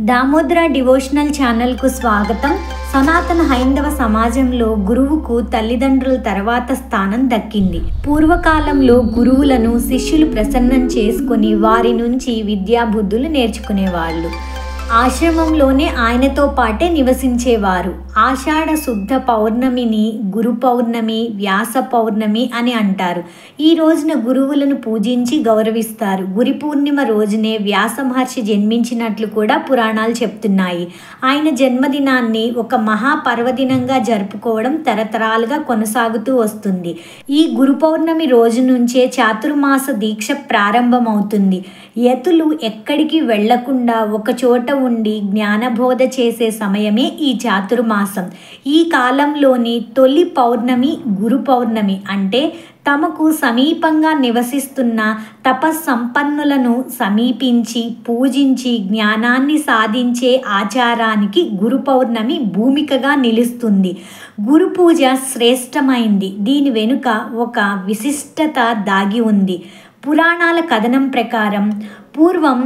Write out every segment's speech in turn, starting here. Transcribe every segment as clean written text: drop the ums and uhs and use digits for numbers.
Damodara devotional ఛానల్కు స్వాగతం. సనాతన హైందవ సమాజంలో గురువుకు తల్లిదండ్రుల తర్వాత స్థానం దక్కింది. పూర్వకాలంలో గురువులను శిష్యులు ప్రసన్నం చేసుకుని వారి నుంచి విద్యాబుద్ధులు నేర్చుకునేవాళ్ళు. ఆశ్రమంలోనే ఆయనతో పాటే నివసించేవారు. ఆషాఢ శుద్ధ పౌర్ణమిని గురు పౌర్ణమి, వ్యాస పౌర్ణమి అని అంటారు. ఈ రోజున గురువులను పూజించి గౌరవిస్తారు. గురి పూర్ణిమ రోజునే వ్యాస మహర్షి జన్మించినట్లు కూడా పురాణాలు చెప్తున్నాయి. ఆయన జన్మదినాన్ని ఒక మహాపర్వదినంగా జరుపుకోవడం తరతరాలుగా కొనసాగుతూ వస్తుంది. ఈ గురు పౌర్ణమి రోజు నుంచే చాతుర్మాస దీక్ష ప్రారంభమవుతుంది. యతులు ఎక్కడికి వెళ్లకుండా ఒక చోట ఉండి జ్ఞానబోధ చేసే సమయమే ఈ చాతుర్మాసం. ఈ కాలంలోని తొలి పౌర్ణమి గురు పౌర్ణమి. అంటే తమకు సమీపంగా నివసిస్తున్న తపస్సంపన్నులను సమీపించి పూజించి జ్ఞానాన్ని సాధించే ఆచారానికి గురు పౌర్ణమి భూమికగా నిలుస్తుంది. గురు పూజ శ్రేష్టమైంది. దీని వెనుక ఒక విశిష్టత దాగి ఉంది. పురాణాల కథనం ప్రకారం పూర్వం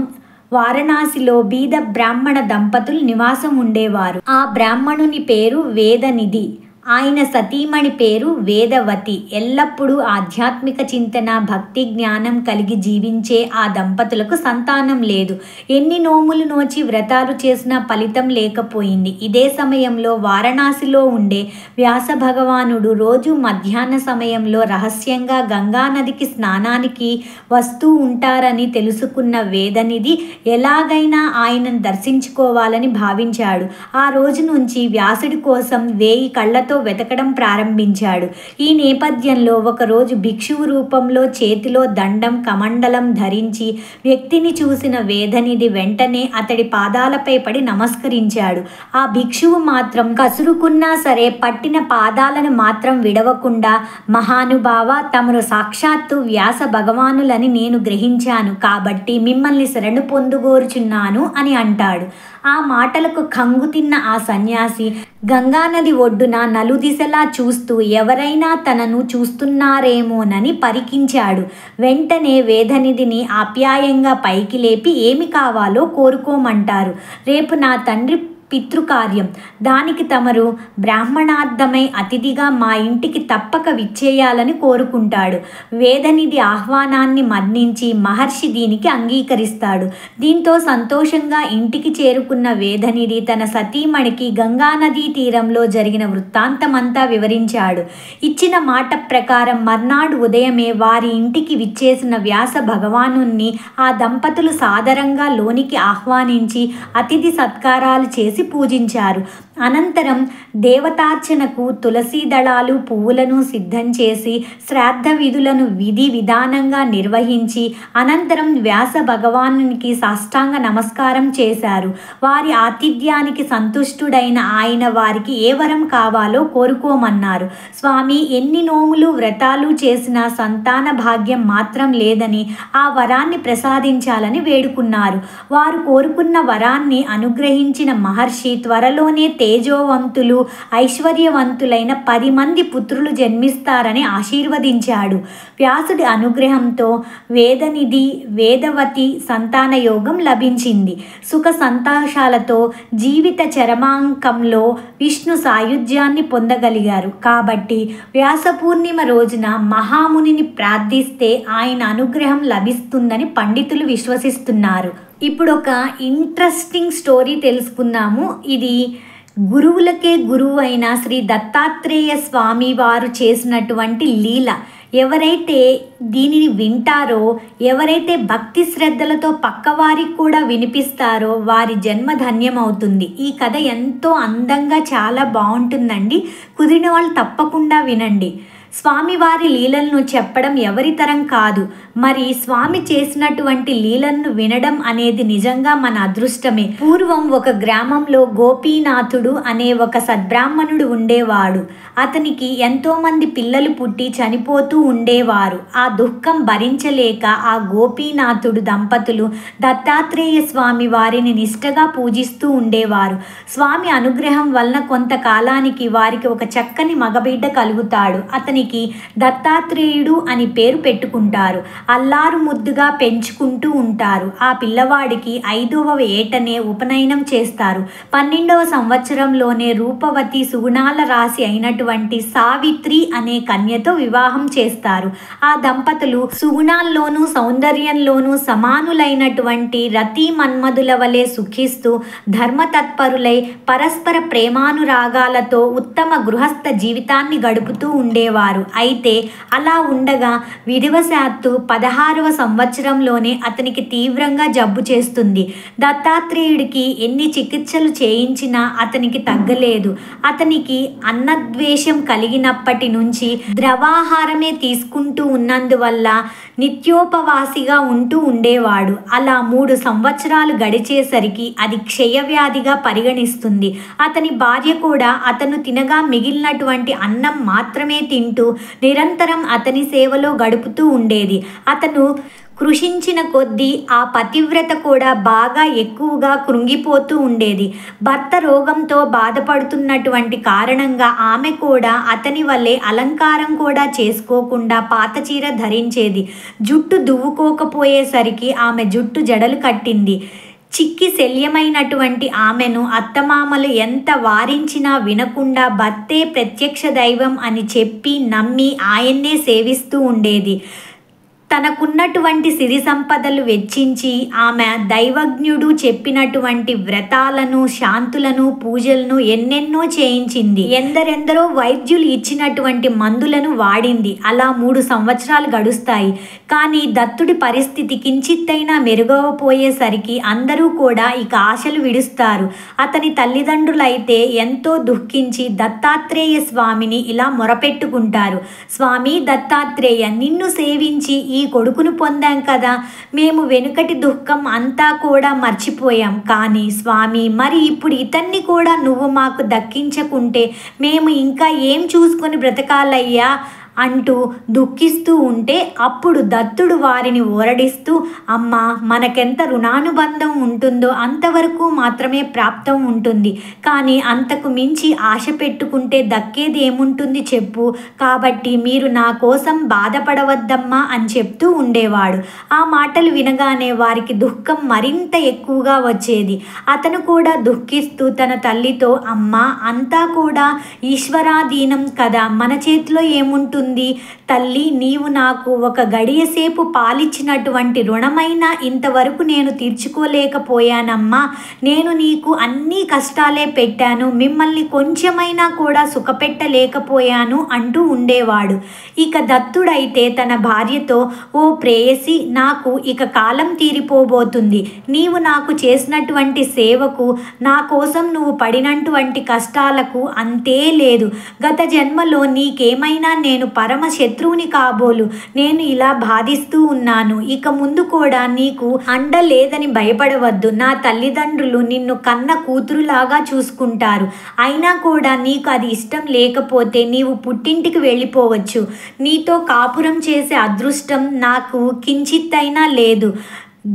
వారణాసిలో బీద బ్రాహ్మణ దంపతులు నివాసం ఉండేవారు. ఆ బ్రాహ్మణుని పేరు వేదనిధి. ఆయన సతీమణి పేరు వేదవతి. ఎల్లప్పుడూ ఆధ్యాత్మిక చింతన, భక్తి జ్ఞానం కలిగి జీవించే ఆ దంపతులకు సంతానం లేదు. ఎన్ని నోములు నోచి వ్రతాలు చేసినా ఫలితం లేకపోయింది. ఇదే సమయంలో వారణాసిలో ఉండే వ్యాస భగవానుడు రోజు మధ్యాహ్న సమయంలో రహస్యంగా గంగా నదికి స్నానానికి వస్తూ ఉంటారని తెలుసుకున్న వేదనిధి ఎలాగైనా ఆయనను దర్శించుకోవాలని భావించాడు. ఆ రోజు నుంచి వ్యాసుడి కోసం 1000 కళ్ళతో వెతకడం ప్రారంభించాడు. ఈ నేపథ్యంలో ఒకరోజు భిక్షువు రూపంలో చేతిలో దండం కమండలం ధరించి వ్యక్తిని చూసిన వేదనిధి వెంటనే అతడి పాదాలపై పడి నమస్కరించాడు. ఆ భిక్షువు మాత్రం కసురుకున్నా సరే పట్టిన పాదాలను మాత్రం విడవకుండా, మహానుభావ, తమరు సాక్షాత్తు వ్యాస భగవానులని నేను గ్రహించాను కాబట్టి మిమ్మల్ని శరణు పొందుగోరుచున్నాను అని అంటాడు. ఆ మాటలకు కంగుతిన్న ఆ సన్యాసి గంగానది ఒడ్డున నలుదిశలా చూస్తూ ఎవరైనా తనను చూస్తున్నారేమోనని పరికించాడు. వెంటనే వేదనిధిని ఆప్యాయంగా పైకి లేపి ఏమి కావాలో కోరుకోమంటారు. రేపు నా తండ్రి పితృకార్యం, దానికి తమరు బ్రాహ్మణార్థమై అతిథిగా మా ఇంటికి తప్పక విచ్చేయాలని కోరుకుంటాడు. వేదనిధి ఆహ్వానాన్ని మన్నించి మహర్షి దీనికి అంగీకరిస్తాడు. దీంతో సంతోషంగా ఇంటికి చేరుకున్న వేదనిధి తన సతీమణికి గంగానదీ తీరంలో జరిగిన వృత్తాంతమంతా వివరించాడు. ఇచ్చిన మాట ప్రకారం మర్నాడు ఉదయమే వారి ఇంటికి విచ్చేసిన వ్యాస భగవానుణ్ణి ఆ దంపతులు సాదరంగా లోనికి ఆహ్వానించి అతిథి సత్కారాలు చేసి పూజించారు. అనంతరం దేవతార్చనకు తులసీ దళాలు, పువ్వులను సిద్ధం చేసి శ్రాద్ధ విధులను విధి విధానంగా నిర్వహించి అనంతరం వ్యాస భగవానునికి సాష్టాంగ నమస్కారం చేశారు. వారి ఆతిథ్యానికి సంతుష్టుడైన ఆయన వారికి ఏ వరం కావాలో కోరుకోమన్నారు. స్వామి, ఎన్ని నోములు వ్రతాలు చేసినా సంతాన భాగ్యం మాత్రం లేదని ఆ వరాన్ని ప్రసాదించాలని వేడుకున్నారు. వారు కోరుకున్న వరాన్ని అనుగ్రహించిన మహర్షి త్వరలోనే తేజోవంతులు, ఐశ్వర్యవంతులైన 10 మంది పుత్రులు జన్మిస్తారని ఆశీర్వదించాడు. వ్యాసుడి అనుగ్రహంతో వేదనిధి, వేదవతి సంతాన యోగం లభించింది. సుఖ సంతోషాలతో జీవిత చరమాంకంలో విష్ణు సాయుధ్యాన్ని పొందగలిగారు. కాబట్టి వ్యాస పూర్ణిమ రోజున మహామునిని ప్రార్థిస్తే ఆయన అనుగ్రహం లభిస్తుందని పండితులు విశ్వసిస్తున్నారు. ఇప్పుడు ఒక ఇంట్రెస్టింగ్ స్టోరీ తెలుసుకుందాము. ఇది గురువులకే గురువు అయిన శ్రీ దత్తాత్రేయ స్వామి వారు చేసినటువంటి లీల. ఎవరైతే దీనిని వింటారో, ఎవరైతే భక్తి శ్రద్ధలతో పక్కవారికి కూడా వినిపిస్తారో వారి జన్మ ధన్యమవుతుంది. ఈ కథ ఎంతో అందంగా చాలా బాగుంటుందండి. కుదిరిన వాళ్ళు తప్పకుండా వినండి. స్వామివారి లీలలను చెప్పడం ఎవరి తరం కాదు. మరి స్వామి చేసినటువంటి లీలలను వినడం అనేది నిజంగా మన అదృష్టమే. పూర్వం ఒక గ్రామంలో గోపీనాథుడు అనే ఒక సద్బ్రాహ్మణుడు ఉండేవాడు. అతనికి ఎంతోమంది పిల్లలు పుట్టి చనిపోతూ ఉండేవారు. ఆ దుఃఖం భరించలేక ఆ గోపీనాథుడు దంపతులు దత్తాత్రేయ స్వామి వారిని నిష్టగా పూజిస్తూ ఉండేవారు. స్వామి అనుగ్రహం వలన కొంతకాలానికి వారికి ఒక చక్కని మగబిడ్డ కలుగుతాడు. అతనికి దత్తాత్రేయుడు అని పేరు పెట్టుకుంటారు. అల్లారు ముద్దుగా పెంచుకుంటూ ఉంటారు. ఆ పిల్లవాడికి 5వ ఏటనే ఉపనయనం చేస్తారు. 12వ సంవత్సరంలోనే రూపవతి సుగుణాల రాశి అయినటువంటి సావిత్రి అనే కన్యతో వివాహం చేస్తారు. ఆ దంపతులు సుగుణాల్లోనూ సౌందర్యంలోనూ సమానులైనటువంటి రతి మన్మధుల వలె సుఖిస్తూ ధర్మతత్పరులై పరస్పర ప్రేమానురాగాలతో ఉత్తమ గృహస్థ జీవితాన్ని గడుపుతూ ఉండేవారు. అయితే అలా ఉండగా విధివశాత్తు 16వ సంవత్సరంలోనే అతనికి తీవ్రంగా జబ్బు చేస్తుంది. దత్తాత్రేయుడికి ఎన్ని చికిత్సలు చేయించినా అతనికి తగ్గలేదు. అతనికి అన్నద్వేషం కలిగినప్పటి నుంచి ద్రవాహారమే తీసుకుంటూ ఉన్నందువల్ల నిత్యోపవాసిగా ఉంటూ ఉండేవాడు. అలా 3 సంవత్సరాలు గడిచేసరికి అది క్షయవ్యాధిగా పరిగణిస్తుంది. అతని భార్య కూడా అతను తినగా మిగిలినటువంటి అన్నం మాత్రమే తింటూ నిరంతరం అతని సేవలో గడుపుతూ ఉండేది. అతను కృషించిన కొద్దీ ఆ పతివ్రత కూడా బాగా ఎక్కువగా కృంగిపోతూ ఉండేది. భర్త రోగంతో బాధపడుతున్నటువంటి కారణంగా ఆమె కూడా అతని వల్లే అలంకారం కూడా చేసుకోకుండా పాత చీర ధరించేది. జుట్టు దువ్వుకోకపోయేసరికి ఆమె జుట్టు జడలు కట్టింది. చిక్కి శల్యమైనటువంటి ఆమెను అత్తమామలు ఎంత వారించినా వినకుండా భర్తే ప్రత్యక్ష దైవం అని చెప్పి నమ్మి ఆయన్నే సేవిస్తూ ఉండేది. తనకున్నటువంటి సిరి సంపదలు వెచ్చించి ఆమె దైవజ్ఞుడు చెప్పినటువంటి వ్రతాలను, శాంతులను, పూజలను ఎన్నెన్నో చేయించింది. ఎందరెందరో వైద్యులు ఇచ్చినటువంటి మందులను వాడింది. అలా 3 సంవత్సరాలు గడుస్తాయి. కానీ దత్తుడి పరిస్థితి కించిత్తైనా మెరుగవపోయేసరికి అందరూ కూడా ఇక ఆశలు విడుస్తారు. అతని తల్లిదండ్రులైతే ఎంతో దుఃఖించి దత్తాత్రేయ స్వామిని ఇలా మొరపెట్టుకుంటారు. స్వామి దత్తాత్రేయ, నిన్ను సేవించి ఈ కొడుకును పొందాం కదా, మేము వెనుకటి దుఃఖం అంతా కూడా మర్చిపోయాం. కానీ స్వామి, మరి ఇప్పుడు ఇతన్ని కూడా నువ్వు మాకు దక్కించకుంటే మేము ఇంకా ఏం చూసుకొని బ్రతకాలయ్యా అంటూ దుఃఖిస్తూ ఉంటే అప్పుడు దత్తుడు వారిని ఓరడిస్తూ, అమ్మ, మనకెంత రుణానుబంధం ఉంటుందో అంతవరకు మాత్రమే ప్రాప్తం ఉంటుంది. కానీ అంతకు మించి ఆశ పెట్టుకుంటే దక్కేది ఏముంటుంది చెప్పు. కాబట్టి మీరు నా కోసం బాధపడవద్దమ్మా అని చెప్తూ ఉండేవాడు. ఆ మాటలు వినగానే వారికి దుఃఖం మరింత ఎక్కువగా వచ్చేది. అతను కూడా దుఃఖిస్తూ తన తల్లితో, అమ్మ, అంతా కూడా ఈశ్వరాధీనం కదా, మన చేతిలో ఏముంటుంది తల్లి, నీవు నాకు ఒక గడియసేపు పాలిచ్చినటువంటి రుణమైనా ఇంతవరకు నేను తీర్చుకోలేకపోయానమ్మా. నేను నీకు అన్ని కష్టాలే పెట్టాను, మిమ్మల్ని కొంచెమైనా కూడా సుఖపెట్టలేకపోయాను అంటూ ఉండేవాడు. ఇక దత్తుడైతే తన భార్యతో, ఓ ప్రేయసి, నాకు ఇక కాలం తీరిపోబోతుంది. నీవు నాకు చేసినటువంటి సేవకు, నా కోసం నువ్వు పడినటువంటి కష్టాలకు అంతే లేదు. గత జన్మలో నీకేమైనా నేను పరమ శత్రువుని కాబోలు నేను ఇలా బాధిస్తూ ఉన్నాను. ఇక ముందు కూడా నీకు అండ లేదని భయపడవద్దు. నా తల్లిదండ్రులు నిన్ను కన్న కూతురులాగా చూసుకుంటారు. అయినా కూడా నీకు అది ఇష్టం లేకపోతే నీవు పుట్టింటికి వెళ్ళిపోవచ్చు. నీతో కాపురం చేసే అదృష్టం నాకు కించిత్తైనా లేదు.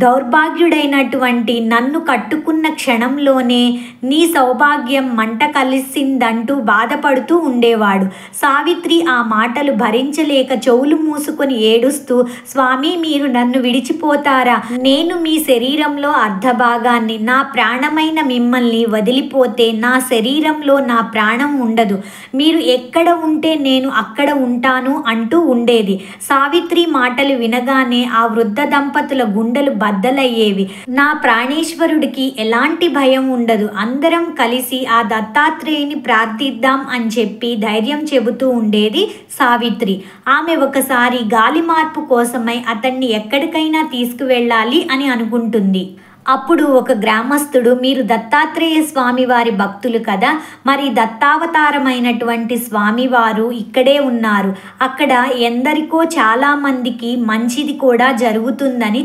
దౌర్భాగ్యుడైనటువంటి నన్ను కట్టుకున్న క్షణంలోనే నీ సౌభాగ్యం మంట కలిసిందంటూ బాధపడుతూ ఉండేవాడు. సావిత్రి ఆ మాటలు భరించలేక చెవులు మూసుకొని ఏడుస్తూ, స్వామి, మీరు నన్ను విడిచిపోతారా? నేను మీ శరీరంలో అర్ధభాగాన్ని, నా ప్రాణమైన మిమ్మల్ని వదిలిపోతే నా శరీరంలో నా ప్రాణం ఉండదు. మీరు ఎక్కడ ఉంటే నేను అక్కడ ఉంటాను అంటూ ఉండేది. సావిత్రి మాటలు వినగానే ఆ వృద్ధ దంపతుల గుండెలు బద్దలయ్యేవి. నా ప్రాణేశ్వరుడికి ఎలాంటి భయం ఉండదు, అందరం కలిసి ఆ దత్తాత్రేయుని ప్రార్థిద్దాం అని చెప్పి ధైర్యం చెబుతూ ఉండేది సావిత్రి. ఆమె ఒకసారి గాలి మార్పు కోసమై అతన్ని ఎక్కడికైనా తీసుకువెళ్ళాలి అని అనుకుంటుంది. అప్పుడు ఒక గ్రామస్తుడు, మీరు దత్తాత్రేయ స్వామి వారి భక్తులు కదా, మరి దత్తావతారమైనటువంటి స్వామివారు ఇక్కడే ఉన్నారు. అక్కడ ఎందరికో చాలామందికి మంచిది కూడా జరుగుతుందని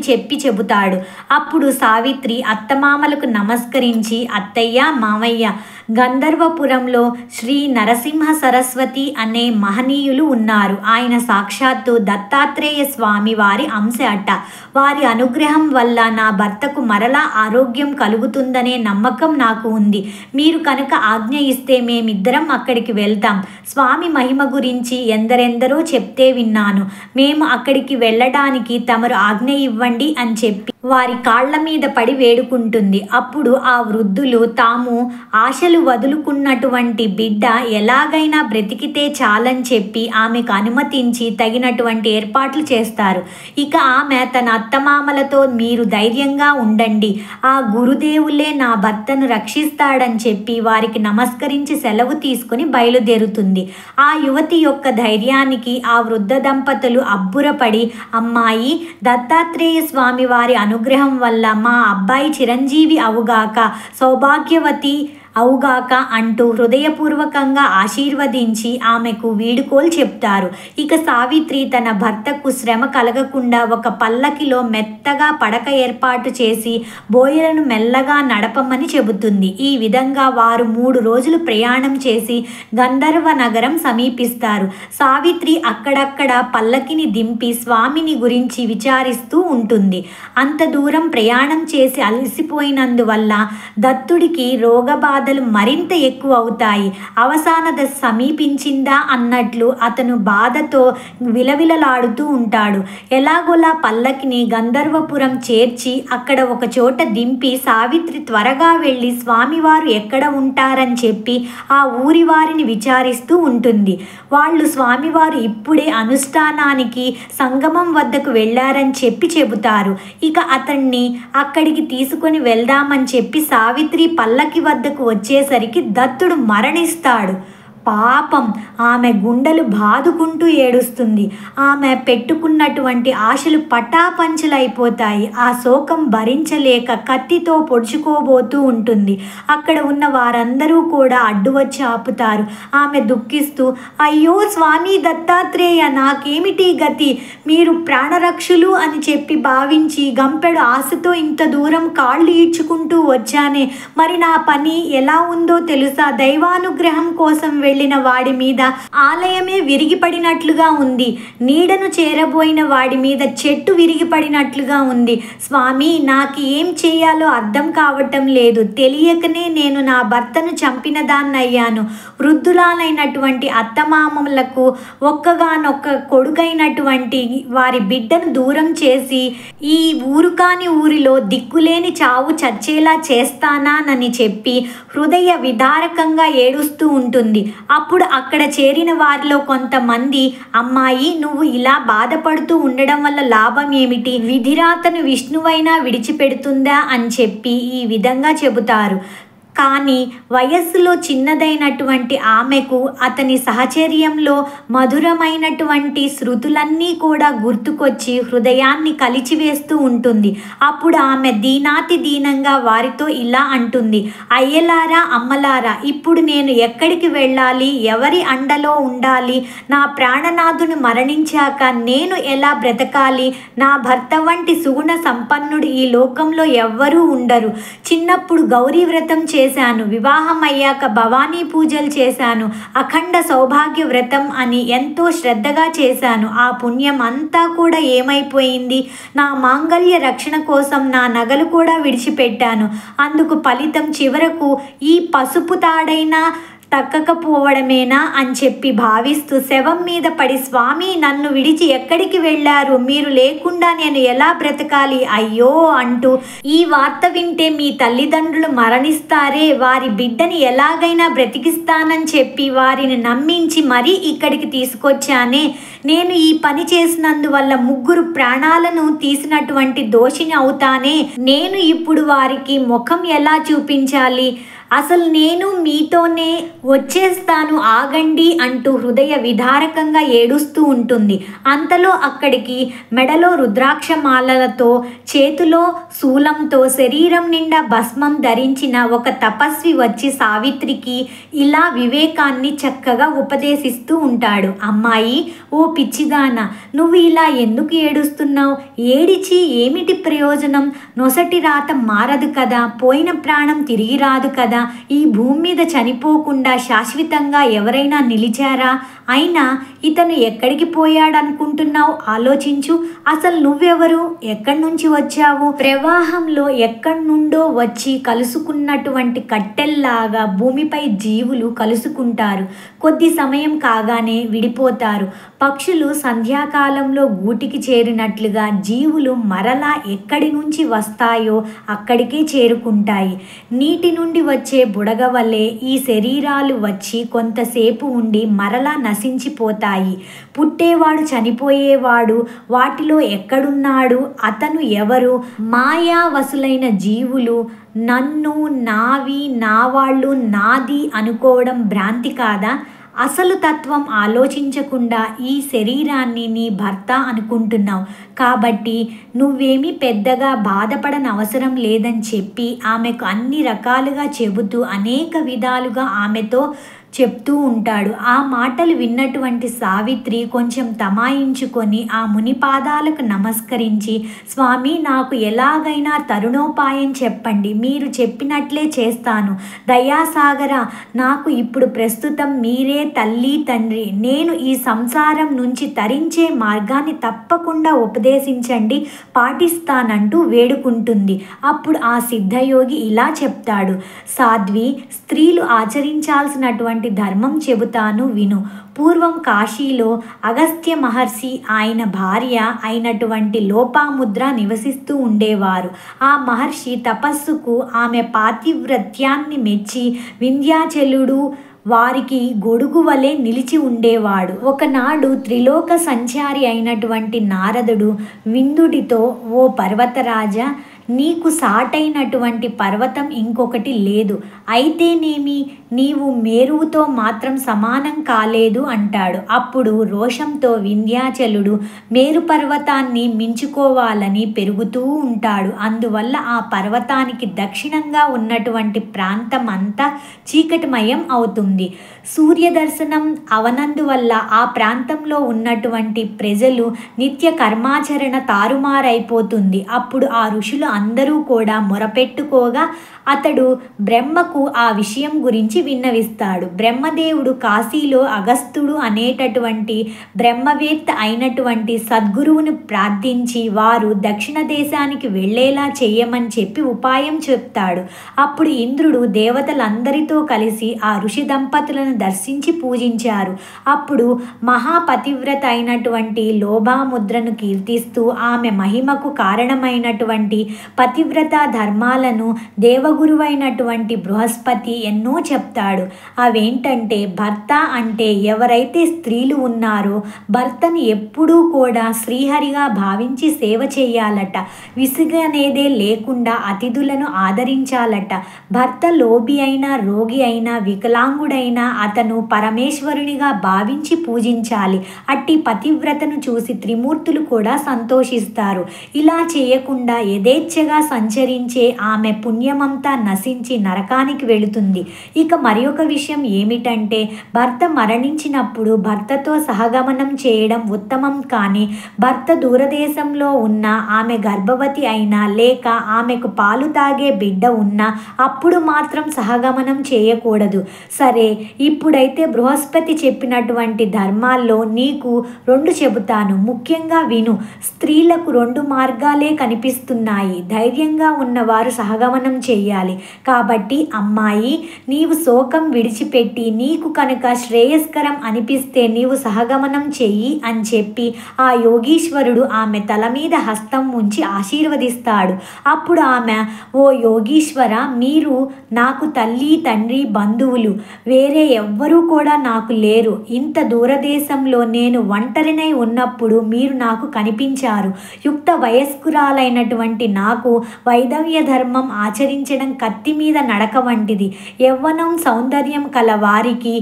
చెబుతాడు. అప్పుడు సావిత్రి అత్తమామలకు నమస్కరించి, అత్తయ్య, మామయ్య, గంధర్వపురంలో శ్రీ నరసింహ సరస్వతి అనే మహనీయులు ఉన్నారు. ఆయన సాక్షాత్తు దత్తాత్రేయ స్వామి వారి అంశ అట్ట. వారి అనుగ్రహం వల్ల నా భర్తకు మరలా ఆరోగ్యం కలుగుతుందనే నమ్మకం నాకు ఉంది. మీరు కనుక ఆజ్ఞ ఇస్తే మేమిద్దరం అక్కడికి వెళ్తాం. స్వామి మహిమ గురించి ఎందరెందరో చెప్తే విన్నాను. మేము అక్కడికి వెళ్ళడానికి తమరు ఆజ్ఞ ఇవ్వండి అని చెప్పి వారి కాళ్ల మీద పడి వేడుకుంటుంది. అప్పుడు ఆ వృద్ధులు తాము ఆశలు వదులుకున్నటువంటి బిడ్డ ఎలాగైనా బ్రతికితే చాలని చెప్పి ఆమెకు అనుమతించి తగినటువంటి ఏర్పాట్లు చేస్తారు. ఇక ఆమె తన అత్తమామలతో మీరు ధైర్యంగా ఉండండి, ఆ గురుదేవులే నా భర్తను రక్షిస్తాడని చెప్పి వారికి నమస్కరించి సెలవు తీసుకుని బయలుదేరుతుంది. ఆ యువతి యొక్క ధైర్యానికి ఆ వృద్ధ దంపతులు అబ్బురపడి, అమ్మాయి, దత్తాత్రేయ స్వామి వారి అనుగ్రహం వల్ల మా అబ్బాయి చిరంజీవి అవుగాక, సౌభాగ్యవతి అవుగాక అంటూ హృదయపూర్వకంగా ఆశీర్వదించి ఆమెకు వీడుకోలు చెప్తారు. ఇక సావిత్రి తన భర్తకు శ్రమ కలగకుండా ఒక పల్లకిలో మెత్తగా పడక ఏర్పాటు చేసి బోయలను మెల్లగా నడపమని చెబుతుంది. ఈ విధంగా వారు 3 రోజులు ప్రయాణం చేసి గంధర్వ నగరం సమీపిస్తారు. సావిత్రి అక్కడక్కడ పల్లకిని దింపి స్వామిని గురించి విచారిస్తూ ఉంటుంది. అంత దూరం ప్రయాణం చేసి అలసిపోయినందువల్ల దత్తుడికి రోగబాధ మరింత ఎక్కువ అవుతాయి. అవసాన దశ సమీపించిందా అన్నట్లు అతను బాధతో విలవిలలాడుతూ ఉంటాడు. ఎలాగోలా పల్లకిని గంధర్వపురం చేర్చి అక్కడ ఒక చోట దింపి సావిత్రి త్వరగా వెళ్ళి స్వామివారు ఎక్కడ ఉంటారని చెప్పి ఆ ఊరి వారిని విచారిస్తూ ఉంటుంది. వాళ్ళు స్వామివారు ఇప్పుడే అనుష్ఠానానికి సంగమం వద్దకు వెళ్ళారని చెప్పి చెబుతారు. ఇక అతన్ని అక్కడికి తీసుకొని వెళ్దామని చెప్పి సావిత్రి పల్లకి వద్దకు వచ్చేసరికి దత్తుడు మరణిస్తాడు. పాపం, ఆమె గుండెలు బాదుకుంటూ ఏడుస్తుంది. ఆమె పెట్టుకున్నటువంటి ఆశలు పటాపంచలైపోతాయి. ఆ శోకం భరించలేక కత్తితో పొడుచుకోబోతూ ఉంటుంది. అక్కడ ఉన్న వారందరూ కూడా అడ్డు వచ్చి ఆపుతారు. ఆమె దుఃఖిస్తూ, అయ్యో స్వామి దత్తాత్రేయ, నాకేమిటి గతి? మీరు ప్రాణరక్షులు అని చెప్పి భావించి గంపెడు ఆశతో ఇంత దూరం కాళ్ళు ఈడ్చుకుంటూ వచ్చానే, మరి నా పని ఎలా ఉందో తెలుసా? దైవానుగ్రహం కోసం వెళ్ళిన వాడి మీద ఆలయమే విరిగిపడినట్లుగా ఉంది. నీడను చేరబోయిన వాడి మీద చెట్టు విరిగిపడినట్లుగా ఉంది. స్వామి, నాకు ఏం చేయాలో అర్థం కావటం లేదు. తెలియకనే నేను నా భర్తను చంపిన దాన్నయ్యాను. వృద్ధులాలైనటువంటి అత్తమామలకు ఒక్కగానొక్క కొడుకైనటువంటి వారి బిడ్డను దూరం చేసి ఈ ఊరు కాని ఊరిలో దిక్కులేని చావు చచ్చేలా చేస్తానానని చెప్పి హృదయ విదారకంగా ఏడుస్తూ ఉంటుంది. అప్పుడు అక్కడ చేరిన వారిలో కొంతమంది, అమ్మాయి, నువ్వు ఇలా బాధపడుతూ ఉండడం వల్ల లాభం ఏమిటి? విధిరాతను విష్ణువైనా విడిచిపెడుతుందా అని చెప్పి ఈ విధంగా చెబుతారు. కానీ వయస్సులో చిన్నదైనటువంటి ఆమెకు అతని సహచర్యంలో మధురమైనటువంటి శృతులన్నీ కూడా గుర్తుకొచ్చి హృదయాన్ని కలిచివేస్తూ ఉంటుంది. అప్పుడు ఆమె దీనాతి దీనంగా వారితో ఇలా అంటుంది, అయ్యలారా, అమ్మలారా, ఇప్పుడు నేను ఎక్కడికి వెళ్ళాలి? ఎవరి అండలో ఉండాలి? నా ప్రాణనాథుని మరణించాక నేను ఎలా బ్రతకాలి? నా భర్త వంటి సుగుణ సంపన్నుడు ఈ లోకంలో ఎవ్వరూ ఉండరు. చిన్నప్పుడు గౌరీ వ్రతం చేశాను, వివాహం అయ్యాక భవానీ పూజలు చేశాను, అఖండ సౌభాగ్య వ్రతం అని ఎంతో శ్రద్ధగా చేశాను. ఆ పుణ్యం అంతా కూడా ఏమైపోయింది? నా మాంగళ్య రక్షణ కోసం నా నగలు కూడా విడిచిపెట్టాను. అందుకు ఫలితం చివరకు ఈ పసుపు తాడైనా తక్కకపోవడమేనా అని చెప్పి భావిస్తూ శవం మీద పడి, స్వామి, నన్ను విడిచి ఎక్కడికి వెళ్ళారు? మీరు లేకుండా నేను ఎలా బ్రతకాలి? అయ్యో అంటూ, ఈ వార్త వింటే మీ తల్లిదండ్రులు మరణిస్తారే, వారి బిడ్డని ఎలాగైనా బ్రతికిస్తానని చెప్పి వారిని నమ్మించి మరీ ఇక్కడికి తీసుకొచ్చానే. నేను ఈ పని చేసినందువల్ల 3 ప్రాణాలను తీసినటువంటి దోషిని అవుతానే. నేను ఇప్పుడు వారికి ముఖం ఎలా చూపించాలి? అసలు నేను మీతోనే వచ్చేస్తాను, ఆగండి అంటూ హృదయ విదారకంగా ఏడుస్తూ ఉంటుంది. అంతలో అక్కడికి మెడలో రుద్రాక్షమాలలతో, చేతిలో శూలంతో, శరీరం నిండా భస్మం ధరించిన ఒక తపస్వి వచ్చి సావిత్రికి ఇలా వివేకాన్ని చక్కగా ఉపదేశిస్తూ ఉంటాడు. అమ్మాయి, ఓ పిచ్చిదానా, నువ్వు ఇలా ఎందుకు ఏడుస్తున్నావు? ఏడిచి ఏమిటి ప్రయోజనం? నొసటి రాత మారదు కదా, పోయిన ప్రాణం తిరిగి రాదు కదా. ఈ భూమి మీద చనిపోకుండా శాశ్వతంగా ఎవరైనా నిలిచారా? అయినా ఇతను ఎక్కడికి పోయాడనుకుంటున్నావు? ఆలోచించు. అసలు నువ్వెవరు? ఎక్కడి నుంచి వచ్చావు? ప్రవాహంలో ఎక్కడి నుండో వచ్చి కలుసుకున్నటువంటి కట్టెల్లాగా భూమిపై జీవులు కలుసుకుంటారు. కొద్ది సమయం కాగానే విడిపోతారు. పక్షులు సంధ్యాకాలంలో గూటికి చేరినట్లుగా జీవులు మరలా ఎక్కడి నుంచి వస్తాయో అక్కడికే చేరుకుంటాయి. నీటి నుండి వచ్చే బుడగ వలె ఈ శరీరాలు వచ్చి కొంతసేపు ఉండి మరలా నశించిపోతాయి. పుట్టేవాడు చనిపోయేవాడు వాటిలో ఎక్కడున్నాడు? అతను ఎవరు? మాయావసులైన జీవులు నన్ను, నావి, నా వాళ్ళు, నాది అనుకోవడం భ్రాంతి కాదా? అసలు తత్వం ఆలోచించకుండా ఈ శరీరాన్ని నీ భర్త అనుకుంటున్నావు. కాబట్టి నువ్వేమీ పెద్దగా బాధపడనవసరం లేదని చెప్పి ఆమెకు అన్ని రకాలుగా చెబుతూ అనేక విధాలుగా ఆమెతో చెప్తూ ఉంటాడు. ఆ మాటలు విన్నటువంటి సావిత్రి కొంచెం తమాయించుకొని ఆ ముని పాదాలకు నమస్కరించి, స్వామి, నాకు ఎలాగైనా తరుణోపాయం చెప్పండి, మీరు చెప్పినట్లే చేస్తాను. దయాసాగర, నాకు ఇప్పుడు ప్రస్తుతం మీరే తల్లి తండ్రి. నేను ఈ సంసారం నుంచి తరించే మార్గాన్ని తప్పకుండా ఉపదేశించండి, పాటిస్తానంటూ వేడుకుంటుంది. అప్పుడు ఆ సిద్ధయోగి ఇలా చెప్తాడు, సాధ్వి, స్త్రీలు ఆచరించాల్సినటువంటి ధర్మం చెబుతాను విను. పూర్వం కాశీలో అగస్త్య మహర్షి ఆయన భార్య అయినటువంటి లోపాముద్ర నివసిస్తూ ఉండేవారు. ఆ మహర్షి తపస్సుకు ఆమె పాతివ్రత్యాన్ని మెచ్చి వింధ్యాచలుడు వారికి గొడుగు వలె నిలిచి ఉండేవాడు. ఒకనాడు త్రిలోక సంచారి అయినటువంటి నారదుడు విందుడితో, ఓ పర్వతరాజా, నీకు సాటైనటువంటి పర్వతం ఇంకొకటి లేదు. అయితేనేమి, నీవు మేరువుతో మాత్రం సమానం కాలేదు అంటాడు. అప్పుడు రోషంతో వింధ్యాచలుడు మేరు పర్వతాన్ని మించుకోవాలని పెరుగుతూ ఉంటాడు. అందువల్ల ఆ పర్వతానికి దక్షిణంగా ఉన్నటువంటి ప్రాంతం అంతా చీకటిమయం అవుతుంది. సూర్యదర్శనం అవనందువల్ల ఆ ప్రాంతంలో ఉన్నటువంటి ప్రజలు నిత్య కర్మాచరణ తారుమారైపోతుంది. అప్పుడు ఆ ఋషులు అందరూ కూడా మొరపెట్టుకోగా అతడు బ్రహ్మకు ఆ విషయం గురించి విన్నవిస్తాడు. బ్రహ్మదేవుడు కాశీలో అగస్త్యుడు అనేటటువంటి బ్రహ్మవేత్త అయినటువంటి సద్గురువును ప్రార్థించి వారు దక్షిణ దేశానికి వెళ్ళేలా చేయమని చెప్పి ఉపాయం చెప్తాడు. అప్పుడు ఇంద్రుడు దేవతలందరితో కలిసి ఆ ఋషి దంపతులను దర్శించి పూజించారు. అప్పుడు మహాపతివ్రత అయినటువంటి లోభాముద్రను కీర్తిస్తూ ఆమె మహిమకు కారణమైనటువంటి పతివ్రత ధర్మాలను దేవగురువైనటువంటి బృహస్పతి ఎన్నో చెప్తాడు. అవేంటంటే, భర్త అంటే ఎవరైతే స్త్రీలు ఉన్నారో భర్తను ఎప్పుడూ కూడా శ్రీహరిగా భావించి సేవ చేయాలట. విసుగనేదే లేకుండా అతిథులను ఆదరించాలట. భర్త లోబి అయినా రోగి అయినా వికలాంగుడైనా అతను పరమేశ్వరునిగా భావించి పూజించాలి. అట్టి పతివ్రతను చూసి త్రిమూర్తులు కూడా సంతోషిస్తారు. ఇలా చేయకుండా యథేచ్ఛగా సంచరించే ఆమె పుణ్యమంతా నశించి నరకానికి వెళుతుంది. ఇక మరి ఒక విషయం ఏమిటంటే, భర్త మరణించినప్పుడు భర్తతో సహగమనం చేయడం ఉత్తమం. కానీ భర్త దూరదేశంలో ఉన్న ఆమె గర్భవతి అయినా లేక ఆమెకు పాలు తాగే బిడ్డ ఉన్నా అప్పుడు మాత్రం సహగమనం చేయకూడదు. సరే, ఇప్పుడైతే బృహస్పతి చెప్పినటువంటి ధర్మాల్లో నీకు 2 చెబుతాను, ముఖ్యంగా విను. స్త్రీలకు 2 మార్గాలే కనిపిస్తున్నాయి. ధైర్యంగా ఉన్నవారు సహగమనం చేయాలి. కాబట్టి అమ్మాయి, నీవు శోకం విడిచిపెట్టి నీకు కనుక శ్రేయస్కరం అనిపిస్తే నీవు సహగమనం చెయ్యి అని చెప్పి ఆ యోగీశ్వరుడు ఆమె తల మీద హస్తం ఉంచి ఆశీర్వదిస్తాడు. అప్పుడు ఆమె, ఓ యోగీశ్వర, మీరు నాకు తల్లి తండ్రి బంధువులు, వేరే ఎవ్వరూ కూడా నాకు లేరు. ఇంత దూరదేశంలో నేను ఒంటరినై ఉన్నప్పుడు మీరు నాకు కనిపించారు. యుక్త వయస్కురాలైనటువంటి నాకు వైదవ్య ధర్మం ఆచరించడం కత్తి మీద నడక వంటిది. యవ్వనం సౌందర్యం కల వారికి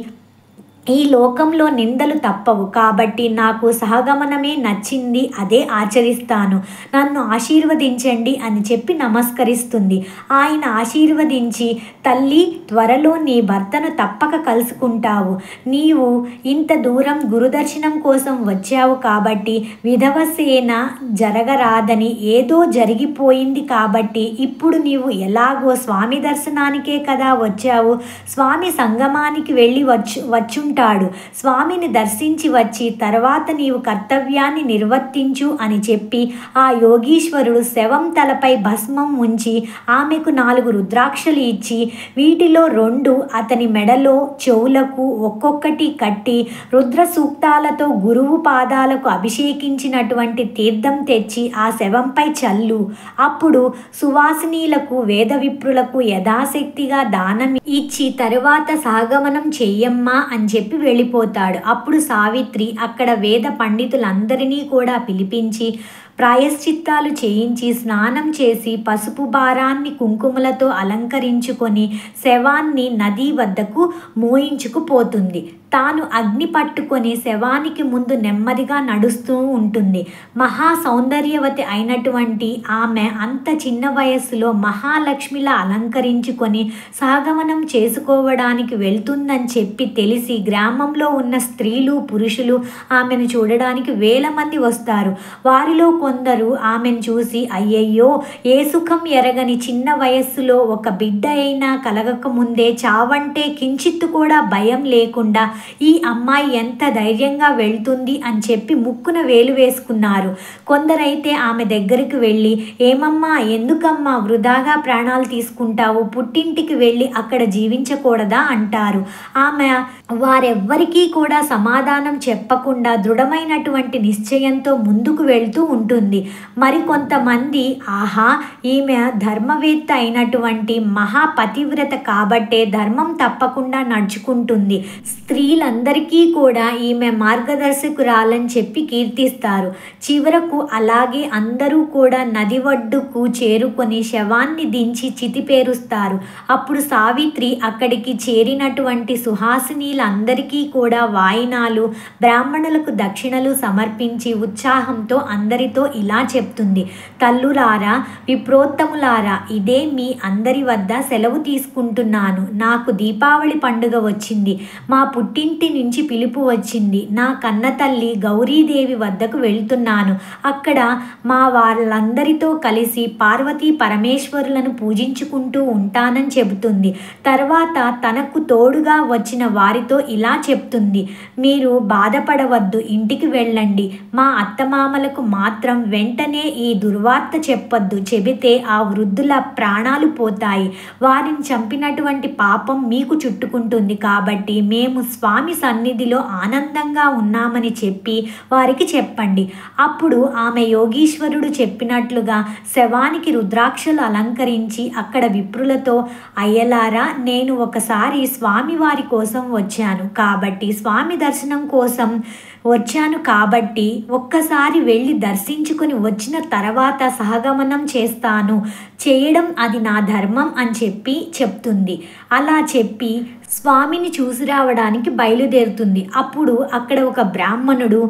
ఈ లోకంలో నిందలు తప్పవు కాబట్టి నాకు సహగమనమే నచ్చింది, అదే ఆచరిస్తాను, నన్ను ఆశీర్వదించండి అని చెప్పి నమస్కరిస్తుంది. ఆయన ఆశీర్వదించి, తల్లి త్వరలో నీ భర్తను తప్పక కలుసుకుంటావు, నీవు ఇంత దూరం గురుదర్శనం కోసం వచ్చావు కాబట్టి విధవ సేన జరగరాదని ఏదో జరిగిపోయింది కాబట్టి ఇప్పుడు నీవు ఎలాగో స్వామి దర్శనానికే కదా వచ్చావు, స్వామి సంగమానికి వెళ్ళి వచ్చుంటాడు, స్వామిని దర్శించి వచ్చి తర్వాత నీవు కర్తవ్యాన్ని నిర్వర్తించు అని చెప్పి ఆ యోగీశ్వరుడు శవం తలపై భస్మం ఉంచి ఆమెకు 4 రుద్రాక్షలు ఇచ్చి వీటిలో 2 అతని మెడలో చెవులకు ఒక్కొక్కటి కట్టి రుద్ర సూక్తాలతో గురువు పాదాలకు అభిషేకించినటువంటి తీర్థం తెచ్చి ఆ శవంపై చల్లు, అప్పుడు సువాసినీలకు వేద విప్రులకు యథాశక్తిగా దానం ఇచ్చి తరువాత సహగమనం చెయ్యమ్మా అని చెప్పి వెళ్ళిపోతాడు. అప్పుడు సావిత్రి అక్కడ వేద పండితులందరినీ కూడా పిలిపించి ప్రాయశ్చిత్తాలు చేయించి స్నానం చేసి పసుపు భారాన్ని కుంకుమలతో అలంకరించుకొని శవాన్ని నది వద్దకు మోయించుకుపోతుంది. తాను అగ్ని పట్టుకొని శవానికి ముందు నెమ్మదిగా నడుస్తూ ఉంటుంది. మహా సౌందర్యవతి అయినటువంటి ఆమె అంత చిన్న వయస్సులో మహాలక్ష్మిలా అలంకరించుకొని సహగమనం చేసుకోవడానికి వెళ్తుందని చెప్పి తెలిసి గ్రామంలో ఉన్న స్త్రీలు పురుషులు ఆమెను చూడడానికి వేల మంది వస్తారు. వారిలో కొందరు ఆమెను చూసి అయ్యయ్యో, ఏ సుఖం ఎరగని చిన్న వయస్సులో ఒక బిడ్డ అయినా కలగకముందే చావంటే కించిత్తు కూడా భయం లేకుండా ఈ అమ్మాయి ఎంత ధైర్యంగా వెళ్తుంది అని చెప్పి ముక్కున వేలు వేసుకున్నారు. కొందరైతే ఆమె దగ్గరికి వెళ్ళి, ఏమమ్మా, ఎందుకమ్మా వృధాగా ప్రాణాలు తీసుకుంటావు, పుట్టింటికి వెళ్ళి అక్కడ జీవించకూడదా అంటారు. ఆమె వారెవ్వరికీ కూడా సమాధానం చెప్పకుండా దృఢమైనటువంటి నిశ్చయంతో ముందుకు వెళ్తూ ఉంటుంది. మరికొంతమంది, ఆహా, ఈమె ధర్మవేత్త అయినటువంటి మహాపతివ్రత కాబట్టే ధర్మం తప్పకుండా నడుచుకుంటుంది, స్త్రీలందరికీ కూడా ఈమె మార్గదర్శకురాలని చెప్పి కీర్తిస్తారు. చివరకు అలాగే అందరూ కూడా నది ఒడ్డుకు చేరుకొని శవాన్ని దించి చితిపేరుస్తారు. అప్పుడు సావిత్రి అక్కడికి చేరినటువంటి సుహాసినీలందరికీ కూడా వాయినాలు, బ్రాహ్మణులకు దక్షిణలు సమర్పించి ఉత్సాహంతో అందరితో ఇలా చెప్తుంది, తల్లులారా, విప్రోత్తములారా, ఇదే మీ అందరి వద్ద సెలవు తీసుకుంటున్నాను. నాకు దీపావళి పండుగ వచ్చింది, మా పుట్టింటి నుంచి పిలుపు వచ్చింది, నా కన్న తల్లి గౌరీదేవి వద్దకు వెళ్తున్నాను, అక్కడ మా వాళ్ళందరితో కలిసి పార్వతీ పరమేశ్వరులను పూజించుకుంటూ ఉంటానని చెబుతుంది. తర్వాత తనకు తోడుగా వచ్చిన వారితో ఇలా చెప్తుంది, మీరు బాధపడవద్దు, ఇంటికి వెళ్ళండి, మా అత్తమామలకు మాత్రం వెంటనే ఈ దుర్వార్త చెప్పొద్దు, చెబితే ఆ వృద్ధుల ప్రాణాలు పోతాయి, వారిని చంపినటువంటి పాపం మీకు చుట్టుకుంటుంది, కాబట్టి మేము స్వామి సన్నిధిలో ఆనందంగా ఉన్నామని చెప్పి వారికి చెప్పండి. అప్పుడు ఆమె యోగీశ్వరుడు చెప్పినట్లుగా శవానికి రుద్రాక్షలు అలంకరించి అక్కడ విప్రులతో, అయ్యలారా, నేను ఒకసారి స్వామివారి కోసం వచ్చాను కాబట్టి స్వామి దర్శనం కోసం వచ్చాను కాబట్టి ఒక్కసారి వెళ్ళి దర్శించుకొని వచ్చిన తర్వాత సహగమనం చేస్తాను, చేయడం అది నా ధర్మం అని చెప్పి చెప్తుంది. అలా చెప్పి స్వామిని చూసి రావడానికి బయలుదేరుతుంది. అప్పుడు అక్కడ ఒక బ్రాహ్మణుడు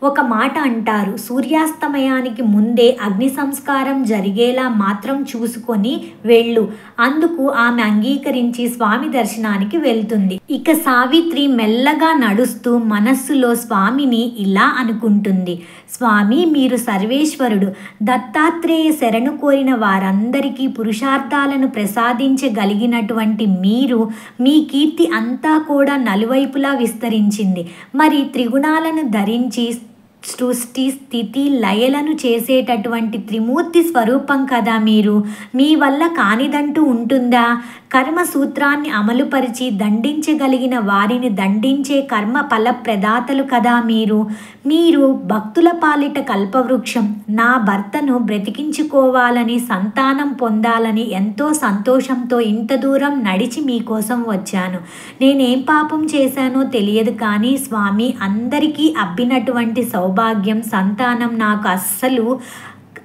ఒక మాట అంటారు, సూర్యాస్తమయానికి ముందే అగ్ని సంస్కారం జరిగేలా మాత్రం చూసుకొని వెళ్ళు. అందుకు ఆమె అంగీకరించి స్వామి దర్శనానికి వెళ్తుంది. ఇక సావిత్రి మెల్లగా నడుస్తూ మనస్సులో స్వామిని ఇలా అనుకుంటుంది, స్వామి, మీరు సర్వేశ్వరుడు, దత్తాత్రేయ శరణు కోరిన వారందరికీ పురుషార్థాలను ప్రసాదించగలిగినటువంటి మీరు, మీ కీర్తి అంతా కూడా నలువైపులా విస్తరించింది. మరి త్రిగుణాలను ధరించి సృష్టి స్థితి లయలను చేసేటటువంటి త్రిమూర్తి స్వరూపం కదా మీరు, మీ వల్ల కానిదంటూ ఉంటుందా? కర్మ సూత్రాన్ని అమలుపరిచి దండించగలిగిన వారిని దండించే కర్మ ఫలప్రదాతలు కదా మీరు భక్తుల పాలిట కల్పవృక్షం. నా భర్తను బ్రతికించుకోవాలని, సంతానం పొందాలని ఎంతో సంతోషంతో ఇంత దూరం నడిచి మీకోసం వచ్చాను. నేనేం పాపం చేశానో తెలియదు కానీ స్వామి, అందరికీ అబ్బినటువంటి సౌభాగ్యం సంతానం నాకు అస్సలు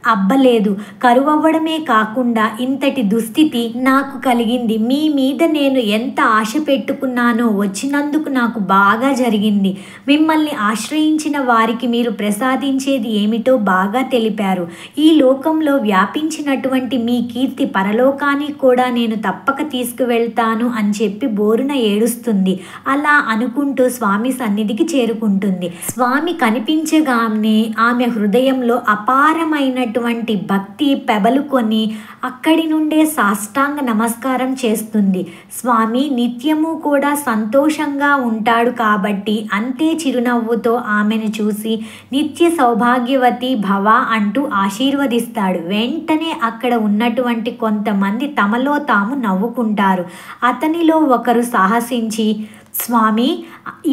అబ్బలేదు. కరువవ్వడమే కాకుండా ఇంతటి దుస్థితి నాకు కలిగింది. మీ మీద నేను ఎంత ఆశ పెట్టుకున్నానో వచ్చినందుకు నాకు బాగా జరిగింది. మిమ్మల్ని ఆశ్రయించిన వారికి మీరు ప్రసాదించేది ఏమిటో బాగా తెలిపారు. ఈ లోకంలో వ్యాపించినటువంటి మీ కీర్తి పరలోకానికి కూడా నేను తప్పక తీసుకువెళ్తాను అని చెప్పి బోరున ఏడుస్తుంది. అలా అనుకుంటూ స్వామి సన్నిధికి చేరుకుంటుంది. స్వామి కనిపించగానే ఆమె హృదయంలో అపారమైనటువంటి భక్తి పెబలుకొని అక్కడి నుండే సాష్టాంగ నమస్కారం చేస్తుంది. స్వామి నిత్యము కూడా సంతోషంగా ఉంటాడు కాబట్టి అంతే చిరునవ్వుతో ఆమెను చూసి నిత్య సౌభాగ్యవతి భవ అంటూ ఆశీర్వదిస్తాడు. వెంటనే అక్కడ ఉన్నటువంటి కొంతమంది తమలో తాము నవ్వుకుంటారు. అతనిలో ఒకరు సాహసించి, స్వామి,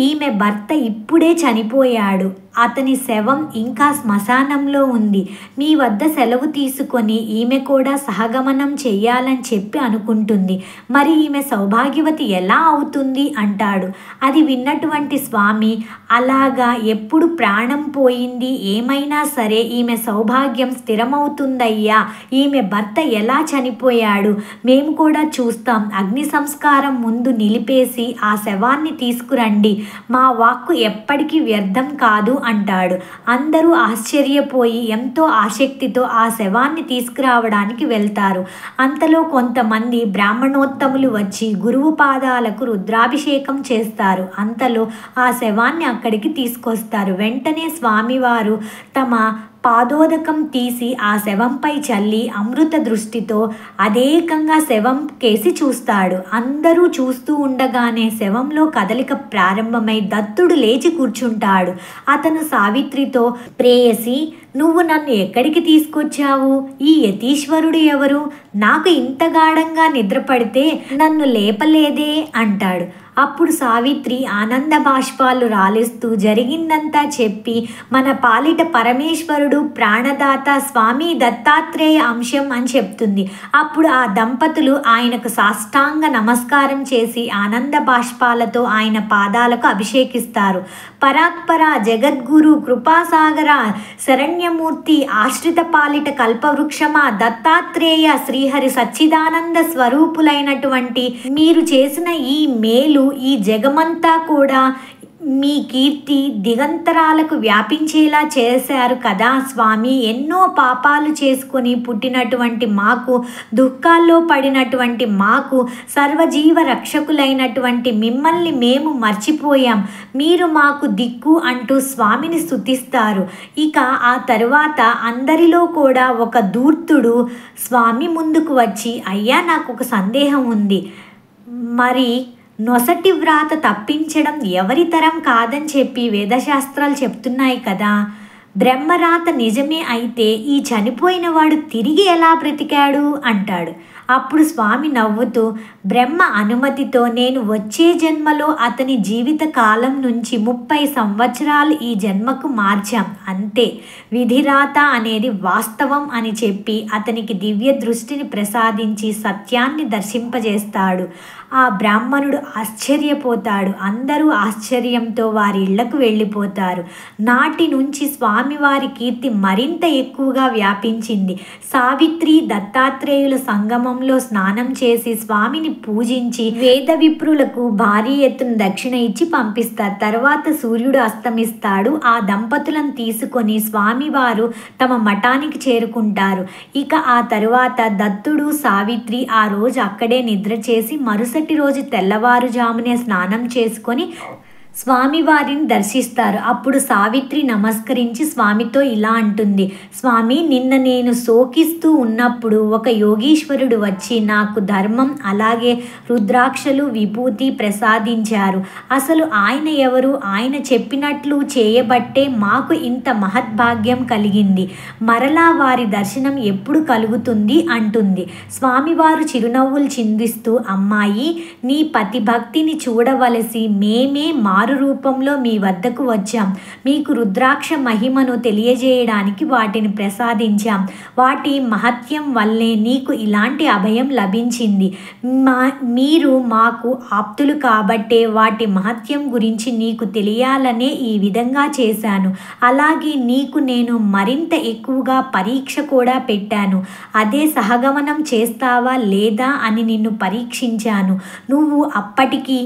ఈమె భర్త ఇప్పుడే చనిపోయాడు. అతని శవం ఇంకా శ్మశానంలో ఉంది. మీ వద్ద సెలవు తీసుకొని ఈమె కూడా సహగమనం చెయ్యాలని చెప్పి అనుకుంటుంది. మరి ఈమె సౌభాగ్యవతి ఎలా అవుతుంది అంటాడు. అది విన్నటువంటి స్వామి, అలాగా ఎప్పుడు ప్రాణం పోయింది ఏమైనా సరే ఈమె సౌభాగ్యం స్థిరమవుతుందయ్యా. ఈమె భర్త ఎలా చనిపోయాడు మేము కూడా చూస్తాం. అగ్ని సంస్కారం ముందు నిలిపేసి ఆ శవాన్ని తీసుకురండి. మా వాక్కు ఎప్పటికీ వ్యర్థం కాదు అంటాడు. అందరూ ఆశ్చర్యపోయి ఎంతో ఆసక్తితో ఆ శవాన్ని తీసుకురావడానికి వెళ్తారు. అంతలో కొంతమంది బ్రాహ్మణోత్తములు వచ్చి గురువు పాదాలకు రుద్రాభిషేకం చేస్తారు. అంతలో ఆ శవాన్ని అక్కడికి తీసుకొస్తారు. వెంటనే స్వామివారు తమ పాదోదకం తీసి ఆ శవంపై చల్లి అమృత దృష్టితో అదేకంగా శవం కేసి చూస్తాడు. అందరూ చూస్తూ ఉండగానే శవంలో కదలిక ప్రారంభమై దత్తుడు లేచి కూర్చుంటాడు. అతను సావిత్రితో, ప్రేయసి, నువ్వు నన్ను ఎక్కడికి తీసుకొచ్చావు? ఈ యతీశ్వరుడు ఎవరు? నాకు ఇంత గాఢంగా నిద్రపడితే నన్ను లేపలేదే అంటాడు. అప్పుడు సావిత్రి ఆనంద బాష్పాలు రాలిస్తూ జరిగిందంతా చెప్పి, మన పాలిట పరమేశ్వరుడు ప్రాణదాత స్వామి దత్తాత్రేయ అంశం అని చెప్తుంది. అప్పుడు ఆ దంపతులు ఆయనకు సాష్టాంగ నమస్కారం చేసి ఆనంద బాష్పాలతో ఆయన పాదాలకు అభిషేకిస్తారు. పరాత్పర జగద్గురు కృపాసాగర శరణ్యమూర్తి ఆశ్రిత పాలిట కల్పవృక్షమా దత్తాత్రేయ శ్రీహరి సచ్చిదానంద స్వరూపులైనటువంటి మీరు చేసిన ఈ మేలు ఈ జగమంతా కూడా మీ కీర్తి దిగంతరాలకు వ్యాపించేలా చేశారు కదా స్వామి. ఎన్నో పాపాలు చేసుకొని పుట్టినటువంటి మాకు, దుఃఖాల్లో పడినటువంటి మాకు, సర్వజీవ రక్షకులైనటువంటి మిమ్మల్ని మేము మర్చిపోయాం. మీరు మాకు దిక్కు అంటూ స్వామిని స్తుతిస్తారు. ఇక ఆ తరువాత అందరిలో కూడా ఒక ధూర్తుడు స్వామి ముందుకు వచ్చి, అయ్యా, నాకు ఒక సందేహం ఉంది. మరి నొసటి వ్రాత తప్పించడం ఎవరి తరం కాదని చెప్పి వేదశాస్త్రాలు చెప్తున్నాయి కదా. బ్రహ్మరాత నిజమే అయితే ఈ చనిపోయిన వాడు తిరిగి ఎలా బ్రతికాడు అంటాడు. అప్పుడు స్వామి నవ్వుతూ, బ్రహ్మ అనుమతితో నేను వచ్చే జన్మలో అతని జీవిత కాలం నుంచి 30 సంవత్సరాలు ఈ జన్మకు మార్చాం. అంతే, విధిరాత అనేది వాస్తవం అని చెప్పి అతనికి దివ్య దృష్టిని ప్రసాదించి సత్యాన్ని దర్శింపజేస్తాడు. ఆ బ్రాహ్మణుడు ఆశ్చర్యపోతాడు. అందరూ ఆశ్చర్యంతో వారి ఇళ్లకు వెళ్ళిపోతారు. నాటి నుంచి స్వామివారి కీర్తి మరింత ఎక్కువగా వ్యాపించింది. సావిత్రి దత్తాత్రేయుల సంగమంలో స్నానం చేసి స్వామిని పూజించి వేద విప్రులకు భారీ ఎత్తున దక్షిణ ఇచ్చి పంపిస్తారు. తర్వాత సూర్యుడు అస్తమిస్తాడు. ఆ దంపతులను తీసుకొని స్వామివారు తమ మఠానికి చేరుకుంటారు. ఇక ఆ తరువాత దత్తుడు సావిత్రి ఆ రోజు అక్కడే నిద్ర చేసి మరుసటి రోజు తెల్లవారుజామునే స్నానం చేసుకొని స్వామివారిని దర్శిస్తారు. అప్పుడు సావిత్రి నమస్కరించి స్వామితో ఇలా అంటుంది, స్వామి, నిన్న నేను శోకిస్తూ ఉన్నప్పుడు ఒక యోగీశ్వరుడు వచ్చి నాకు ధర్మం అలాగే రుద్రాక్షలు విభూతి ప్రసాదించారు. అసలు ఆయన ఎవరు? ఆయన చెప్పినట్లు చేయబట్టే మాకు ఇంత మహద్భాగ్యం కలిగింది. మరలా వారి దర్శనం ఎప్పుడు కలుగుతుంది అంటుంది. స్వామివారు చిరునవ్వులు చిందిస్తూ, అమ్మాయి, నీ పతిభక్తిని చూడవలసి మేమే మారు మారు రూపంలో మీ వద్దకు వచ్చాం. మీకు రుద్రాక్ష మహిమను తెలియజేయడానికి వాటిని ప్రసాదించాం. వాటి మహత్యం వల్లే నీకు ఇలాంటి అభయం లభించింది. మీరు మాకు ఆప్తులు కాబట్టే వాటి మహత్యం గురించి నీకు తెలియాలనే ఈ విధంగా చేశాను. అలాగే నీకు నేను మరింత ఎక్కువగా పరీక్ష కూడా పెట్టాను. అదే సహగమనం చేస్తావా లేదా అని నిన్ను పరీక్షించాను. నువ్వు అప్పటికి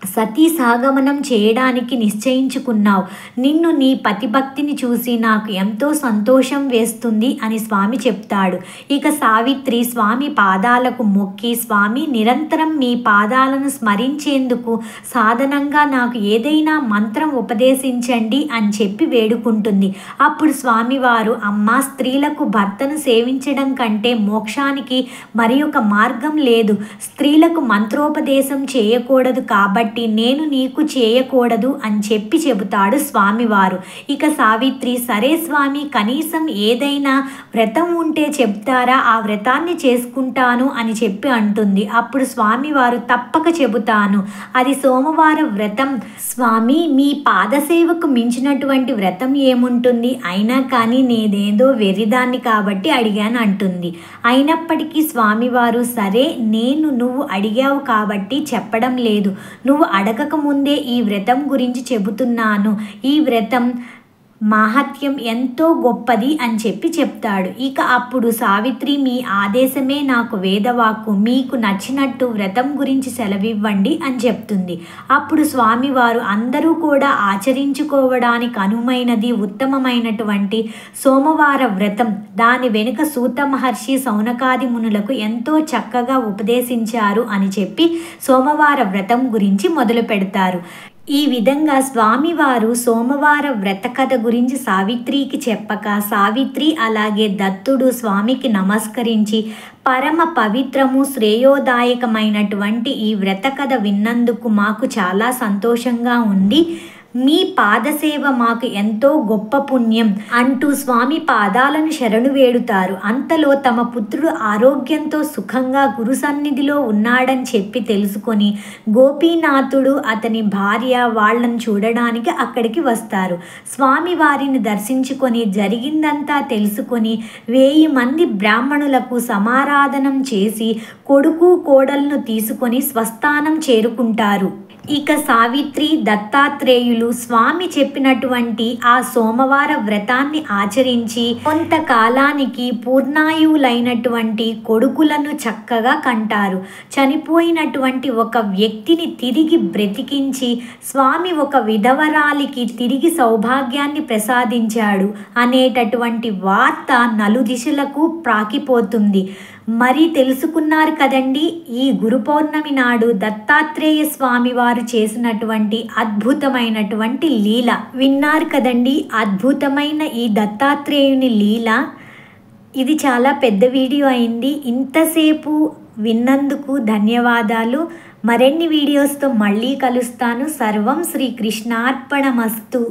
సతీ సహగమనం చేయడానికి నిశ్చయించుకున్నావు. నిన్ను నీ పతిభక్తిని చూసి నాకు ఎంతో సంతోషం వేస్తుంది అని స్వామి చెప్తాడు. ఇక సావిత్రి స్వామి పాదాలకు మొక్కి, స్వామి నిరంతరం మీ పాదాలను స్మరించేందుకు సాధనంగా నాకు ఏదైనా మంత్రం ఉపదేశించండి అని చెప్పి వేడుకుంటుంది. అప్పుడు స్వామివారు, అమ్మ, స్త్రీలకు భర్తను సేవించడం కంటే మోక్షానికి మరి ఒక మార్గం లేదు. స్త్రీలకు మంత్రోపదేశం చేయకూడదు కాబట్టి నేను నీకు చేయకూడదు అని చెప్పి చెబుతాడు స్వామివారు. ఇక సావిత్రి, సరే స్వామి, కనీసం ఏదైనా వ్రతం ఉంటే చెప్తారా, ఆ వ్రతాన్ని చేసుకుంటాను అని చెప్పి అంటుంది. అప్పుడు స్వామివారు, తప్పక చెబుతాను, అది సోమవార వ్రతం స్వామి. మీ పాదసేవకు మించినటువంటి వ్రతం ఏముంటుంది? అయినా కానీ నేనేదో వెర్రిదాన్ని కాబట్టి అడిగాను అంటుంది. అయినప్పటికీ స్వామివారు, సరే, నువ్వు అడిగావు కాబట్టి చెప్పడం లేదు. నువ్వు అడగక ముందే ఈ వ్రతం గురించి చెబుతున్నాను. ఈ వ్రతం మాహాత్మ్యం ఎంతో గొప్పది అని చెప్పి చెప్తాడు. ఇక అప్పుడు సావిత్రి, మీ ఆదేశమే నాకు వేదవాక్కు. మీకు నచ్చినట్టు వ్రతం గురించి సెలవివ్వండి అని చెప్తుంది. అప్పుడు స్వామివారు, అందరూ కూడా ఆచరించుకోవడానికి అనువైనది ఉత్తమమైనటువంటి సోమవార వ్రతం. దాని వెనుక సూత మహర్షి సౌనకాది మునులకు ఎంతో చక్కగా ఉపదేశించారు అని చెప్పి సోమవార వ్రతం గురించి మొదలు పెడతారు. ఈ విధంగా స్వామివారు సోమవార వ్రత కథ గురించి సావిత్రికి చెప్పక, సావిత్రి అలాగే దత్తుడు స్వామికి నమస్కరించి పరమ పవిత్రము శ్రేయోదాయకమైనటువంటి ఈ వ్రత కథ విన్నందుకు మాకు చాలా సంతోషంగా ఉంది. మీ పాదసేవ మాకు ఎంతో గొప్ప పుణ్యం అంటూ స్వామి పాదాలను శరణు వేడుతారు. అంతలో తమ పుత్రుడు ఆరోగ్యంతో సుఖంగా గురు సన్నిధిలో ఉన్నాడని చెప్పి తెలుసుకొని గోపీనాథుడు, అతని భార్య వాళ్ళను చూడడానికి అక్కడికి వస్తారు. స్వామి వారిని దర్శించుకొని జరిగిందంతా తెలుసుకొని 1000 మంది బ్రాహ్మణులకు సమారాధనం చేసి కొడుకు కోడలను తీసుకొని స్వస్థానం చేరుకుంటారు. ఇక సావిత్రి, దత్తాత్రేయులు స్వామి చెప్పినటువంటి ఆ సోమవార వ్రతాన్ని ఆచరించి కొంతకాలానికి పూర్ణాయువులైనటువంటి కొడుకులను చక్కగా కంటారు. చనిపోయినటువంటి ఒక వ్యక్తిని తిరిగి బ్రతికించి స్వామి ఒక విధవరాలికి తిరిగి సౌభాగ్యాన్ని ప్రసాదించాడు అనేటటువంటి వార్త నలుదిశలకు ప్రాకిపోతుంది. మరి తెలుసుకున్నారు కదండి, ఈ గురు పౌర్ణమి నాడు దత్తాత్రేయ స్వామి వారు చేసినటువంటి అద్భుతమైనటువంటి లీల విన్నారు కదండి. అద్భుతమైన ఈ దత్తాత్రేయుని లీల. ఇది చాలా పెద్ద వీడియో అయింది. ఇంతసేపు విన్నందుకు ధన్యవాదాలు. మరిన్ని వీడియోస్తో మళ్ళీ కలుస్తాను. సర్వం శ్రీకృష్ణార్పణమస్తు.